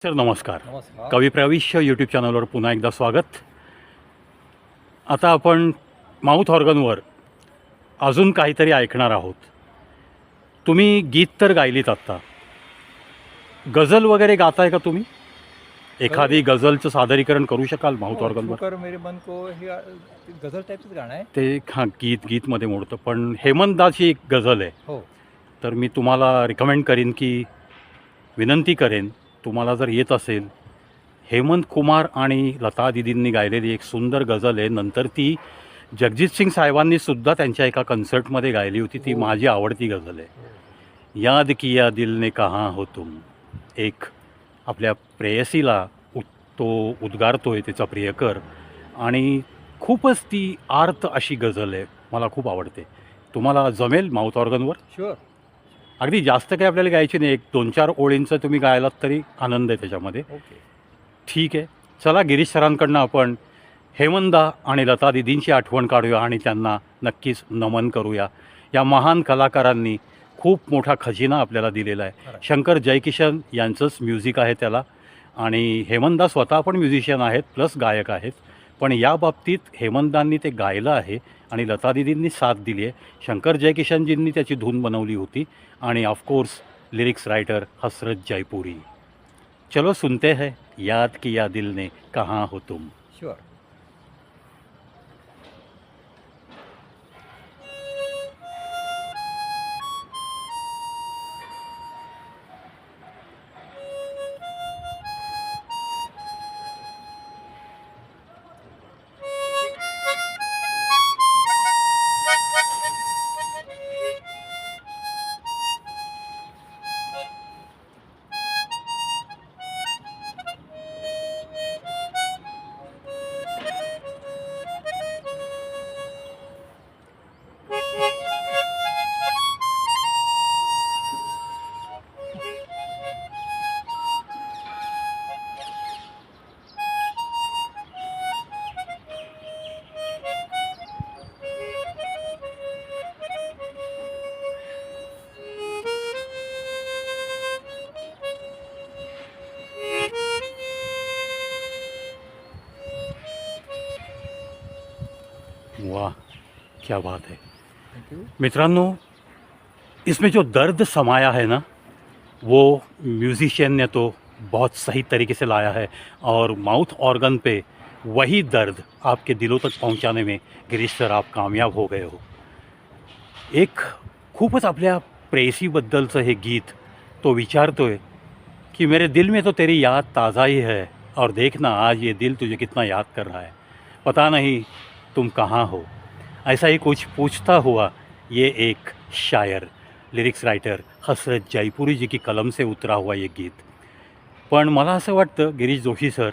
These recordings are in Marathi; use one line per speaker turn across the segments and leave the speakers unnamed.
सर नमस्कार.
नमस्कार.
कवी प्रविष्य यूट्यूब चॅनलवर पुन्हा एकदा स्वागत. आता आपण माउथ ऑर्गनवर अजून काहीतरी ऐकणार आहोत. तुम्ही गीत तर गायलीत आत्ता, गझल वगैरे गाताय का तुम्ही? एखादी गझलचं सादरीकरण करू शकाल माउथ ऑर्गनवर?
कर मेरे मन को हे गझल टाईपचंच गाणं आहे.
ते हां, गीतमध्ये मोडतं, पण हेमंतदाची एक गझल आहे.
हो,
तर मी तुम्हाला रिकमेंड करीन की विनंती करेन, तुम्हाला जर येत असेल, हेमंत कुमार आणि लता दीदींनी गायलेली एक सुंदर गझल आहे. नंतर ती जगजीत सिंग साहेबांनी सुद्धा त्यांच्या एका कन्सर्टमध्ये गायली होती. ती
हो.
माझी आवडती गझल आहे.
हो.
याद किया दिल ने कहाँ हो तुम. एक आपल्या प्रेयसीला तो उद्गारतोय तिचा प्रियकर, आणि खूपच ती आर्त अशी गझल आहे. मला खूप आवडते. तुम्हाला जमेल माउथ ऑर्गनवर?
शुअर.
अगदी जास्त काही आपल्याला गायची नाही, एक 2-4 ओळींचं तुम्ही गायलात तरी आनंद आहे त्याच्यामध्ये.
ओके.
ठीक आहे. चला गिरीश सरांकडनं आपण हेमंतदा आणि लता दीदींची आठवण काढूया आणि त्यांना नक्कीच नमन करूया. या महान कलाकारांनी खूप मोठा खजिना आपल्याला दिलेला आहे.
खरं.
शंकर जयकिशन यांचंच म्युझिक आहे त्याला, आणि हेमंतदा स्वतः पण म्युझिशियन आहेत प्लस गायक आहेत. पण या बाबतीत हेमंतदांनी ते गायलं आहे आणि लता दीदींनी साथ दिली आहे. शंकर जयकिशनजींनी त्याची धून बनवली होती, आणि ऑफकोर्स लिरिक्स रायटर हसरत जयपुरी. चलो सुनते हैं याद किया दिल ने कहाँ हो तुम.
शुअर.
वाह, क्या बात है.
थँक्यू.
मित्रांनो, इसमें जो दर्द समाया है ना, वो म्यूज़िशियन ने तो बहुत सही तरीके से लाया है, और माउथ ऑर्गन पे वही दर्द आपके दिलों तक पहुंचाने में गिरीश सर आप कामयाब हो गए हो. एक खूपच आपल्या प्रेयसीबद्दलचं हे गीत तो विचारतोय कि मेरे दिल में तो तेरी याद ताज़ा ही है, और देखना आज ये दिल तुझे कितना याद कर रहा है, पता नहीं तुम कहाँ हो. ऐसा ही कुछ पूछता हुआ ये एक शायर, लिरिक्स रायटर हसरत जयपुरी जी की कलम से उतरा हुआ ये गीत. पण मला असं वाटतं गिरीश जोशी सर,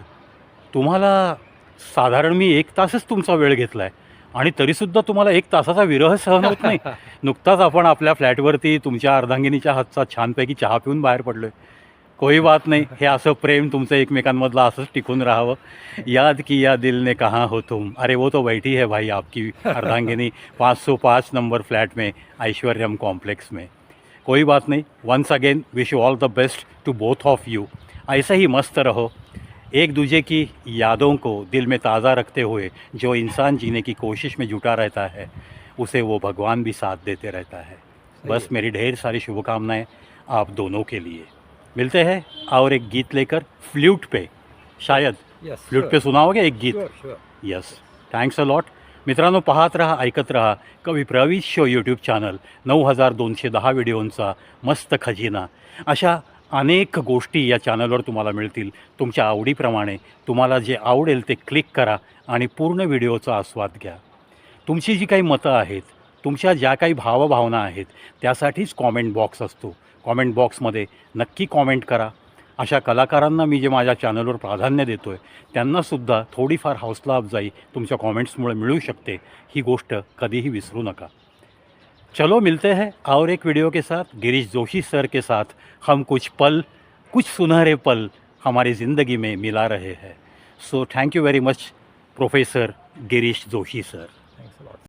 तुम्हाला साधारण मी 1 तासच तुमचा वेळ घेतला आहे, आणि तरीसुद्धा तुम्हाला 1 तासाचा विरह सहन होत नाही. नुकताच आपण आपल्या फ्लॅटवरती तुमच्या अर्धांगिनीच्या हातचा छानपैकी चहा पिऊन बाहेर पडलो आहे. कोई बात नाही, हे असं प्रेम तुमचं एकमेकांमधलं असंच टिकून राहावं. याद किया दिल ने कहाँ हो तुम. अरे वो तो बैठी है भाई आपकी अर्धांगिनी 505 नंबर फ्लैट में, ऐश्वर्यम कॉम्प्लेक्स में. कोई बात नहीं, once again wish you all the best to both of you. ऐसे ही मस्त रहो, एक दूजे की यादों को दिल में ताज़ा रखते हुए जो इंसान जीने की कोशिश में जुटा रहता है, उसे वो भगवान भी साथ देते रहता है. बस मेरी ढेर सारी शुभकामनाएं आप दोनों के लिए. मिलते हैं और एक गीत लेकर, फ्लूट पे शायद.
येस.
फ्लूट पे सुनाओगे एक गीत?
Sure. Sure.
Yes. Thanks a lot. मित्रांनो, पाहत राहा, ऐकत राहा कवी प्रवीश शो यूट्यूब चॅनल. 9210 व्हिडिओंचा मस्त खजिना. अशा अनेक गोष्टी या चॅनलवर तुम्हाला मिळतील. तुमच्या आवडीप्रमाणे तुम्हाला जे आवडेल ते क्लिक करा आणि पूर्ण व्हिडिओचा आस्वाद घ्या. तुमची जी काही मतं आहेत, तुमच्या ज्या काही भावभावना आहेत, त्यासाठीच कॉमेंट बॉक्स असतो. कॉमेंट बॉक्समध्ये नक्की कॉमेंट करा. अशा कलाकारांना मी जे माझ्या चॅनलवर प्राधान्य देतो आहे, त्यांनासुद्धा थोडीफार हौसला अफजाई तुमच्या कॉमेंट्समुळे मिळू शकते. ही गोष्ट कधीही विसरू नका. चलो मिलते हैं और एक वीडियो के साथ. गिरीश जोशी सर के साथ हम कुछ सुनहरे पल हमारी ज़िंदगी में मिला रहे हैं. So thank you very much professor Girish Joshi sir.
Thanks a lot.